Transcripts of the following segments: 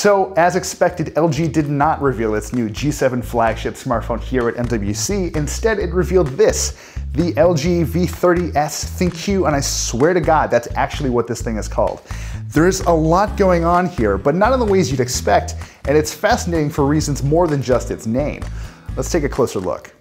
So, as expected, LG did not reveal its new G7 flagship smartphone here at MWC. Instead, it revealed this, the LG V30S ThinQ, and I swear to God, that's actually what this thing is called. There's a lot going on here, but not in the ways you'd expect, and it's fascinating for reasons more than just its name. Let's take a closer look.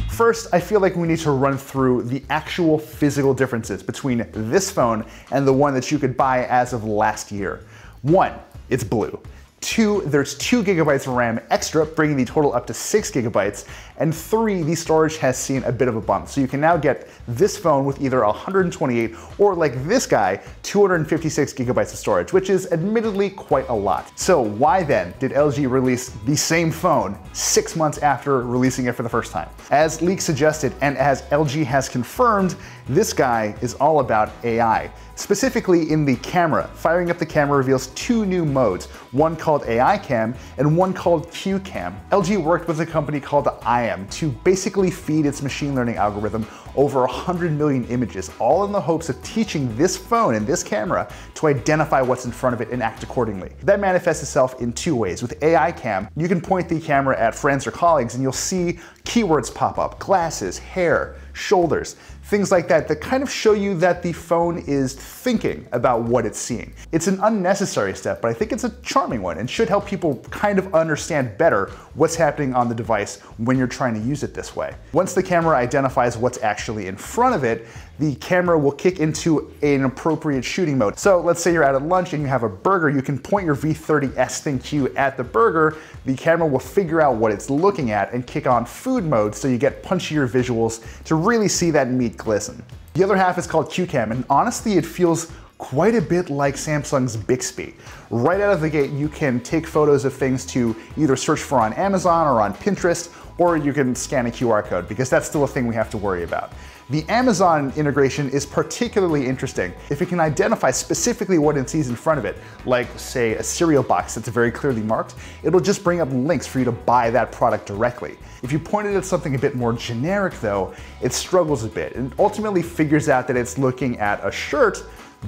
First, I feel like we need to run through the actual physical differences between this phone and the one that you could buy as of last year. One, it's blue. Two, there's 2 GB of RAM extra, bringing the total up to 6 GB. And 3, the storage has seen a bit of a bump. So you can now get this phone with either 128 or, like this guy, 256 GB of storage, which is admittedly quite a lot. So why then did LG release the same phone 6 months after releasing it for the first time? As leaks suggested, and as LG has confirmed, this guy is all about AI. Specifically in the camera. Firing up the camera reveals 2 new modes, one called AI Cam and one called Q Cam. LG worked with a company called IM to basically feed its machine learning algorithm over 100 million images, all in the hopes of teaching this phone and this camera to identify what's in front of it and act accordingly. That manifests itself in 2 ways. With AI Cam, you can point the camera at friends or colleagues and you'll see keywords pop up, glasses, hair, shoulders, things like that kind of show you that the phone is thinking about what it's seeing. It's an unnecessary step, but I think it's a charming one and should help people kind of understand better what's happening on the device when you're trying to use it this way. Once the camera identifies what's actually in front of it, the camera will kick into an appropriate shooting mode. So let's say you're out at lunch and you have a burger, you can point your V30S ThinQ at the burger, the camera will figure out what it's looking at and kick on food mode so you get punchier visuals to really see that meat glisten. The other half is called Q-Cam, and honestly it feels quite a bit like Samsung's Bixby. Right out of the gate, you can take photos of things to either search for on Amazon or on Pinterest, or you can scan a QR code, because that's still a thing we have to worry about. The Amazon integration is particularly interesting. If it can identify specifically what it sees in front of it, like say a cereal box that's very clearly marked, it'll just bring up links for you to buy that product directly. If you point it at something a bit more generic though, it struggles a bit and ultimately figures out that it's looking at a shirt,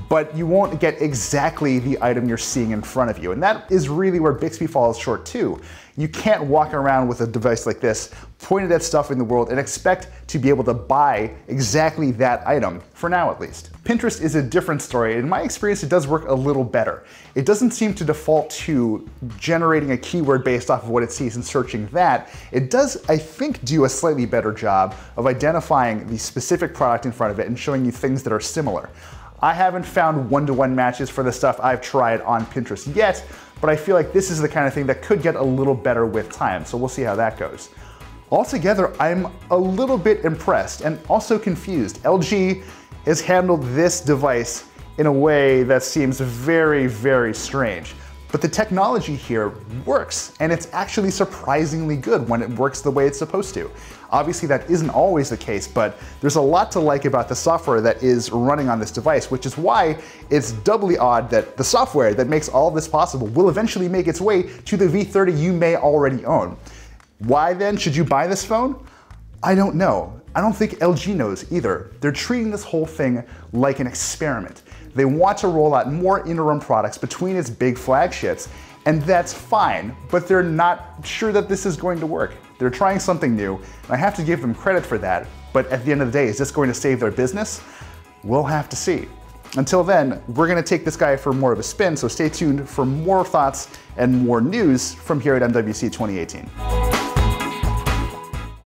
but you won't get exactly the item you're seeing in front of you. And that is really where Bixby falls short too. You can't walk around with a device like this, pointed at stuff in the world, and expect to be able to buy exactly that item, for now at least. Pinterest is a different story. In my experience, it does work a little better. It doesn't seem to default to generating a keyword based off of what it sees and searching that. It does, I think, do a slightly better job of identifying the specific product in front of it and showing you things that are similar. I haven't found one-to-one matches for the stuff I've tried on Pinterest yet, but I feel like this is the kind of thing that could get a little better with time, so we'll see how that goes. Altogether, I'm a little bit impressed and also confused. LG has handled this device in a way that seems very, very strange. But the technology here works, and it's actually surprisingly good when it works the way it's supposed to. Obviously that isn't always the case, but there's a lot to like about the software that is running on this device, which is why it's doubly odd that the software that makes all of this possible will eventually make its way to the V30 you may already own. Why then should you buy this phone? I don't know. I don't think LG knows either. They're treating this whole thing like an experiment. They want to roll out more interim products between its big flagships, and that's fine, but they're not sure that this is going to work. They're trying something new, and I have to give them credit for that, but at the end of the day, is this going to save their business? We'll have to see. Until then, we're gonna take this guy for more of a spin, so stay tuned for more thoughts and more news from here at MWC 2018.